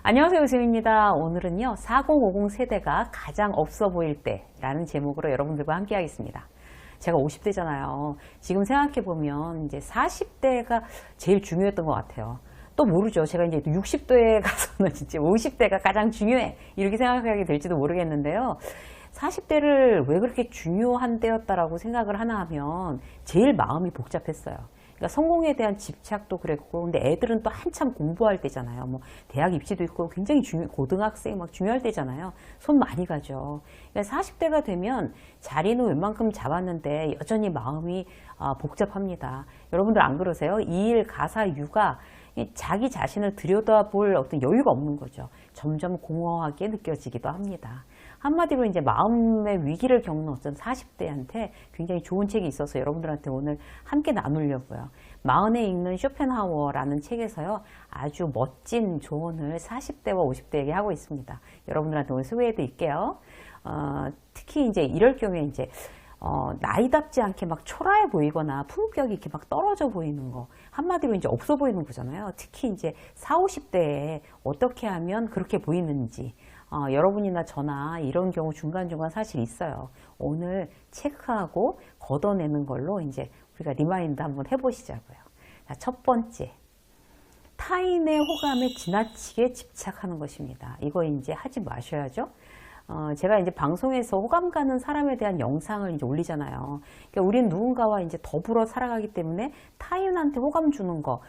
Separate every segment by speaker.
Speaker 1: 안녕하세요, 유수입니다. 오늘은요, 4050 세대가 가장 없어 보일 때라는 제목으로 여러분들과 함께 하겠습니다. 제가 50대잖아요. 지금 생각해보면 이제 40대가 제일 중요했던 것 같아요. 또 모르죠. 제가 이제 60대에 가서는 진짜 50대가 가장 중요해. 이렇게 생각하게 될지도 모르겠는데요. 40대를 왜 그렇게 중요한 때였다라고 생각을 하나 하면 제일 마음이 복잡했어요. 그러니까 성공에 대한 집착도 그랬고, 근데 애들은 또 한참 공부할 때잖아요. 뭐 대학 입시도 있고 굉장히 고등학생 막 중요할 때잖아요. 손 많이 가죠. 그러니까 40대가 되면 자리는 웬만큼 잡았는데 여전히 마음이 복잡합니다. 여러분들 안 그러세요? 이일, 가사, 육아, 자기 자신을 들여다볼 어떤 여유가 없는 거죠. 점점 공허하게 느껴지기도 합니다. 한마디로 이제 마음의 위기를 겪는 어떤 40대한테 굉장히 좋은 책이 있어서 여러분들한테 오늘 함께 나누려고요. 마흔에 읽는 쇼펜하워라는 책에서요, 아주 멋진 조언을 40대와 50대에게 하고 있습니다. 여러분들한테 오늘 소개해 드릴게요. 특히 이제 이럴 경우에 이제 나이답지 않게 막 초라해 보이거나 품격이 이렇게 막 떨어져 보이는 거, 한마디로 이제 없어 보이는 거잖아요. 특히 이제 40, 50대에 어떻게 하면 그렇게 보이는지, 여러분이나 저나 이런 경우 중간중간 사실 있어요. 오늘 체크하고 걷어내는 걸로 이제 우리가 리마인드 한번 해보시자고요. 자, 첫 번째, 타인의 호감에 지나치게 집착하는 것입니다. 이거 이제 하지 마셔야죠. 제가 이제 방송에서 호감 가는 사람에 대한 영상을 이제 올리잖아요. 그러니까 우린 누군가와 이제 더불어 살아가기 때문에 타인한테 호감 주는 거,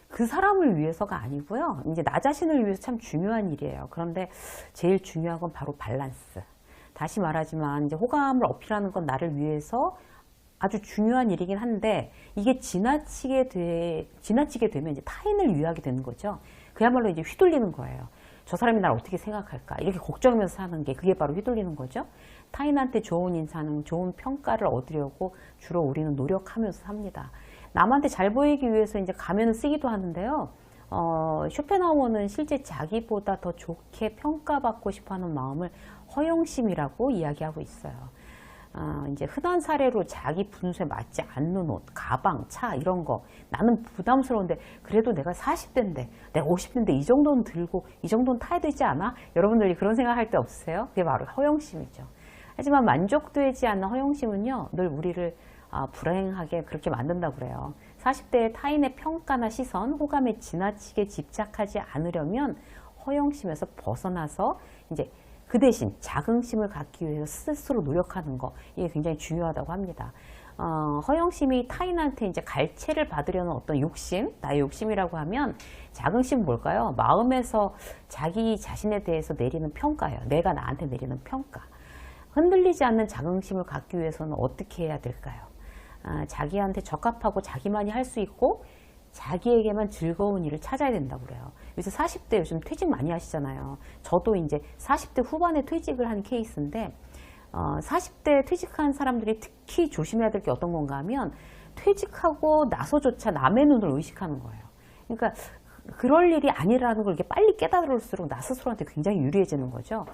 Speaker 1: 그 사람을 위해서가 아니고요. 이제 나 자신을 위해서 참 중요한 일이에요. 그런데 제일 중요한 건 바로 밸런스. 다시 말하지만 이제 호감을 어필하는 건 나를 위해서 아주 중요한 일이긴 한데, 이게 지나치게 되면 이제 타인을 위하게 되는 거죠. 그야말로 이제 휘둘리는 거예요. 저 사람이 날 어떻게 생각할까? 이렇게 걱정하면서 사는 게 그게 바로 휘둘리는 거죠. 타인한테 좋은 인상, 좋은 평가를 얻으려고 주로 우리는 노력하면서 삽니다. 남한테 잘 보이기 위해서 이제 가면을 쓰기도 하는데요. 쇼펜하워는 실제 자기보다 더 좋게 평가받고 싶어하는 마음을 허영심이라고 이야기하고 있어요. 이제 흔한 사례로 자기 분수에 맞지 않는 옷, 가방, 차 이런 거 나는 부담스러운데 그래도 내가 40대인데 내가 50대인데 이 정도는 들고 이 정도는 타야 되지 않아? 여러분들이 그런 생각할 때 없으세요? 그게 바로 허영심이죠. 하지만 만족되지 않는 허영심은요, 늘 우리를 불행하게 그렇게 만든다고 그래요. 40대의 타인의 평가나 시선, 호감에 지나치게 집착하지 않으려면 허영심에서 벗어나서 이제 그 대신 자긍심을 갖기 위해서 스스로 노력하는 거, 이게 굉장히 중요하다고 합니다. 허영심이 타인한테 이제 갈채를 받으려는 어떤 욕심, 나의 욕심이라고 하면 자긍심은 뭘까요? 마음에서 자기 자신에 대해서 내리는 평가예요. 내가 나한테 내리는 평가. 흔들리지 않는 자긍심을 갖기 위해서는 어떻게 해야 될까요? 자기한테 적합하고 자기만이 할 수 있고 자기에게만 즐거운 일을 찾아야 된다고 그래요. 요새 40대 요즘 퇴직 많이 하시잖아요. 저도 이제 40대 후반에 퇴직을 한 케이스인데 40대 퇴직한 사람들이 특히 조심해야 될 게 어떤 건가 하면 퇴직하고 나서조차 남의 눈을 의식하는 거예요. 그러니까 그럴 일이 아니라는 걸 이렇게 빨리 깨달을수록 나 스스로한테 굉장히 유리해지는 거죠.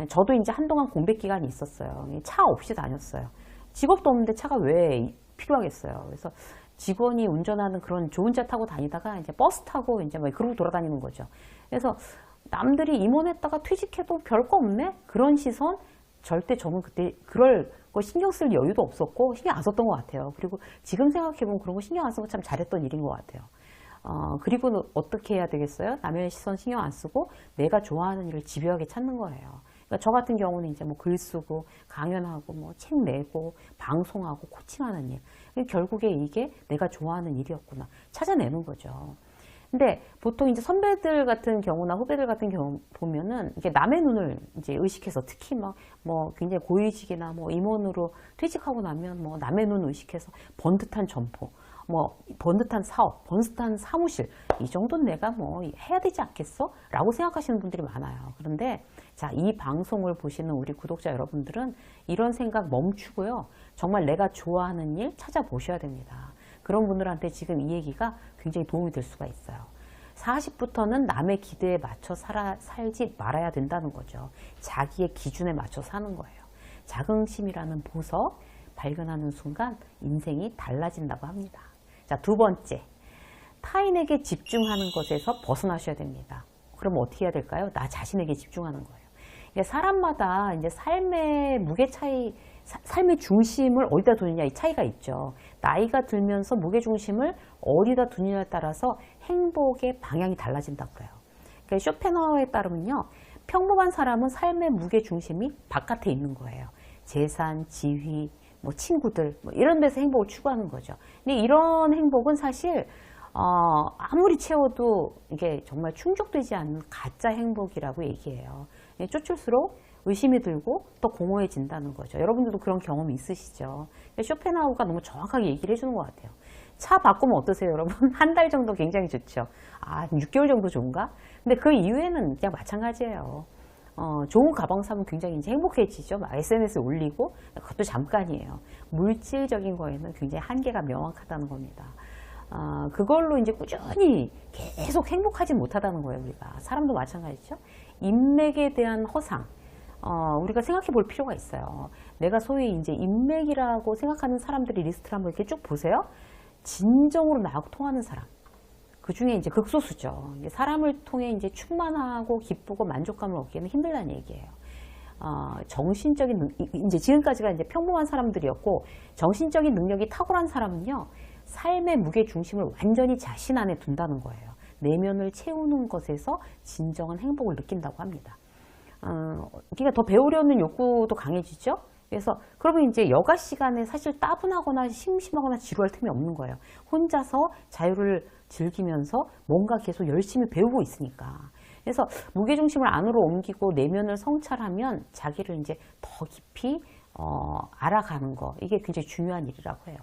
Speaker 1: 저도 이제 한동안 공백 기간이 있었어요. 차 없이 다녔어요. 직업도 없는데 차가 왜 필요하겠어요. 그래서 직원이 운전하는 그런 좋은 차 타고 다니다가 이제 버스 타고 이제 막 그러고 돌아다니는 거죠. 그래서 남들이 임원했다가 퇴직해도 별거 없네? 그런 시선 절대 저는 그때 그럴 거 신경 쓸 여유도 없었고 신경 안 썼던 것 같아요. 그리고 지금 생각해보면 그런 거 신경 안 쓰고 참 잘했던 일인 것 같아요. 그리고 어떻게 해야 되겠어요? 남의 시선 신경 안 쓰고 내가 좋아하는 일을 집요하게 찾는 거예요. 그러니까 저 같은 경우는 이제 뭐 글 쓰고 강연하고 뭐 책 내고 방송하고 코칭하는 일. 결국에 이게 내가 좋아하는 일이었구나. 찾아내는 거죠. 근데 보통 이제 선배들 같은 경우나 후배들 같은 경우 보면은 이게 남의 눈을 이제 의식해서 특히 막 뭐 굉장히 고위직이나 뭐 임원으로 퇴직하고 나면 뭐 남의 눈 의식해서 번듯한 점포, 뭐 번듯한 사업, 번듯한 사무실, 이 정도는 내가 뭐 해야 되지 않겠어? 라고 생각하시는 분들이 많아요. 그런데 자, 이 방송을 보시는 우리 구독자 여러분들은 이런 생각 멈추고요. 정말 내가 좋아하는 일 찾아보셔야 됩니다. 그런 분들한테 지금 이 얘기가 굉장히 도움이 될 수가 있어요. 40부터는 남의 기대에 맞춰 살지 말아야 된다는 거죠. 자기의 기준에 맞춰 사는 거예요. 자긍심이라는 보석 발견하는 순간 인생이 달라진다고 합니다. 자, 두 번째, 타인에게 집중하는 것에서 벗어나셔야 됩니다. 그러면 어떻게 해야 될까요? 나 자신에게 집중하는 거예요. 사람마다 이제 삶의 무게 차이, 삶의 중심을 어디다 두느냐 이 차이가 있죠. 나이가 들면서 무게 중심을 어디다 두느냐에 따라서 행복의 방향이 달라진다고 그래요. 그러니까 쇼펜하우어에 따르면요, 평범한 사람은 삶의 무게 중심이 바깥에 있는 거예요. 재산, 지위, 뭐 친구들, 뭐 이런 데서 행복을 추구하는 거죠. 근데 이런 행복은 사실 아무리 채워도 이게 정말 충족되지 않는 가짜 행복이라고 얘기해요. 쫓을수록 의심이 들고 또 공허해진다는 거죠. 여러분들도 그런 경험이 있으시죠. 쇼펜하우어가 너무 정확하게 얘기를 해주는 것 같아요. 차 바꾸면 어떠세요, 여러분? 한 달 정도 굉장히 좋죠. 6개월 정도 좋은가? 근데 그 이후에는 그냥 마찬가지예요. 좋은 가방 사면 굉장히 이제 행복해지죠. SNS에 올리고, 그것도 잠깐이에요. 물질적인 거에는 굉장히 한계가 명확하다는 겁니다. 그걸로 이제 꾸준히 계속 행복하지 못하다는 거예요, 우리가. 사람도 마찬가지죠. 인맥에 대한 허상. 우리가 생각해 볼 필요가 있어요. 내가 소위 이제 인맥이라고 생각하는 사람들의 리스트를 한번 이렇게 쭉 보세요. 진정으로 나하고 통하는 사람. 그 중에 이제 극소수죠. 사람을 통해 이제 충만하고 기쁘고 만족감을 얻기는 힘들다는 얘기예요. 정신적인, 이제 지금까지가 이제 평범한 사람들이었고, 정신적인 능력이 탁월한 사람은요, 삶의 무게 중심을 완전히 자신 안에 둔다는 거예요. 내면을 채우는 것에서 진정한 행복을 느낀다고 합니다. 그러니까 더 배우려는 욕구도 강해지죠. 그래서 그러면 이제 여가 시간에 사실 따분하거나 심심하거나 지루할 틈이 없는 거예요. 혼자서 자유를 즐기면서 뭔가 계속 열심히 배우고 있으니까. 그래서 무게중심을 안으로 옮기고 내면을 성찰하면 자기를 이제 더 깊이 알아가는 거, 이게 굉장히 중요한 일이라고 해요.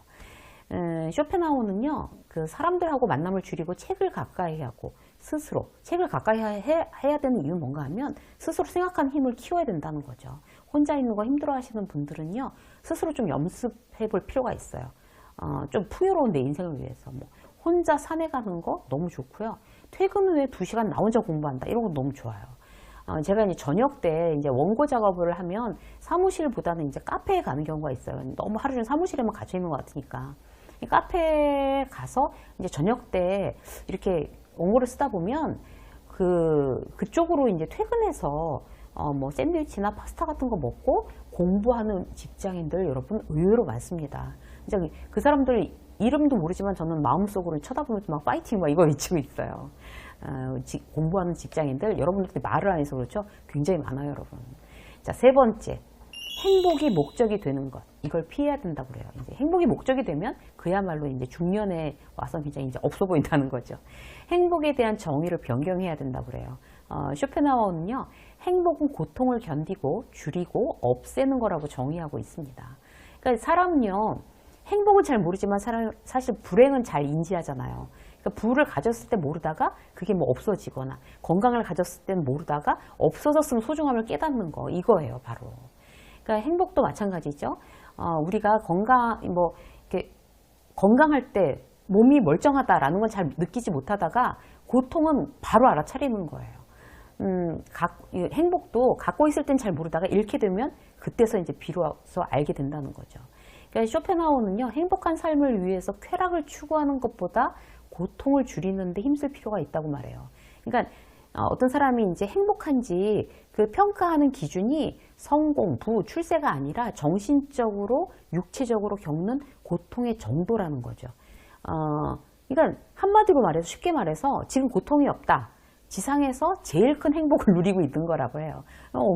Speaker 1: 쇼펜하우어는요, 그 사람들하고 만남을 줄이고 책을 가까이 하고 스스로 책을 가까이 해야 되는 이유는 뭔가 하면 스스로 생각하는 힘을 키워야 된다는 거죠. 혼자 있는 거 힘들어 하시는 분들은요, 스스로 좀 연습해 볼 필요가 있어요. 좀 풍요로운 내 인생을 위해서. 뭐 혼자 산에 가는 거 너무 좋고요. 퇴근 후에 2시간 나 혼자 공부한다, 이런 건 너무 좋아요. 제가 이제 저녁 때 이제 원고 작업을 하면 사무실보다는 이제 카페에 가는 경우가 있어요. 너무 하루 종일 사무실에만 갇혀 있는 것 같으니까. 카페에 가서 이제 저녁 때 이렇게 원고를 쓰다 보면 그쪽으로 이제 퇴근해서 뭐 샌드위치나 파스타 같은 거 먹고 공부하는 직장인들 여러분 의외로 많습니다. 이제 그 사람들 이름도 모르지만 저는 마음속으로 쳐다보면서 막 파이팅 막 이거 외치고 있어요. 공부하는 직장인들 여러분들한테 말을 안 해서 그렇죠. 굉장히 많아요, 여러분. 자, 3번째. 행복이 목적이 되는 것. 이걸 피해야 된다고 그래요. 이제 행복이 목적이 되면 그야말로 이제 중년에 와서 굉장히 이제 없어 보인다는 거죠. 행복에 대한 정의를 변경해야 된다고 그래요. 쇼펜하우어는요, 행복은 고통을 견디고 줄이고 없애는 거라고 정의하고 있습니다. 그러니까 사람은요, 행복은 잘 모르지만 사실 불행은 잘 인지하잖아요. 그러니까 부를 가졌을 때 모르다가 그게 뭐 없어지거나 건강을 가졌을 때는 모르다가 없어졌으면 소중함을 깨닫는 거, 이거예요, 바로. 그러니까 행복도 마찬가지죠. 우리가 건강할 때 몸이 멀쩡하다라는 건 잘 느끼지 못하다가 고통은 바로 알아차리는 거예요. 행복도 갖고 있을 땐 잘 모르다가 잃게 되면 그때서 이제 비로소 알게 된다는 거죠. 그러니까 쇼펜하우어는요, 행복한 삶을 위해서 쾌락을 추구하는 것보다 고통을 줄이는 데 힘쓸 필요가 있다고 말해요. 그러니까 어떤 사람이 이제 행복한지 그 평가하는 기준이 성공, 부, 출세가 아니라 정신적으로, 육체적으로 겪는 고통의 정도라는 거죠. 그러니까 한마디로 말해서, 쉽게 말해서 지금 고통이 없다. 지상에서 제일 큰 행복을 누리고 있는 거라고 해요.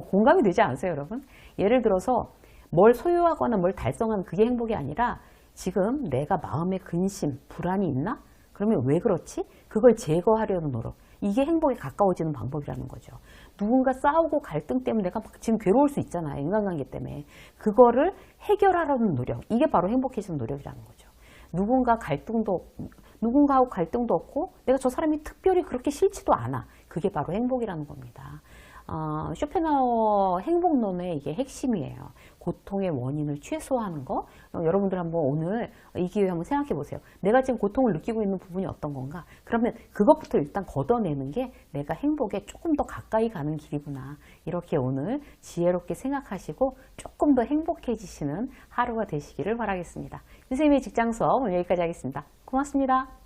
Speaker 1: 공감이 되지 않으세요, 여러분? 예를 들어서 뭘 소유하거나 뭘 달성하는 그게 행복이 아니라 지금 내가 마음에 근심, 불안이 있나? 그러면 왜 그렇지? 그걸 제거하려는 노력. 이게 행복에 가까워지는 방법이라는 거죠. 누군가 싸우고 갈등 때문에 내가 막 지금 괴로울 수 있잖아요. 인간관계 때문에. 그거를 해결하려는 노력. 이게 바로 행복해지는 노력이라는 거죠. 누군가하고 갈등도 없고 내가 저 사람이 특별히 그렇게 싫지도 않아. 그게 바로 행복이라는 겁니다. 쇼펜하우어 행복론의 이게 핵심이에요. 고통의 원인을 최소화하는 거. 여러분들 한번 오늘 이 기회에 한번 생각해 보세요. 내가 지금 고통을 느끼고 있는 부분이 어떤 건가? 그러면 그것부터 일단 걷어내는 게 내가 행복에 조금 더 가까이 가는 길이구나. 이렇게 오늘 지혜롭게 생각하시고 조금 더 행복해지시는 하루가 되시기를 바라겠습니다. 선생님의 직장 수업 오늘 여기까지 하겠습니다. 고맙습니다.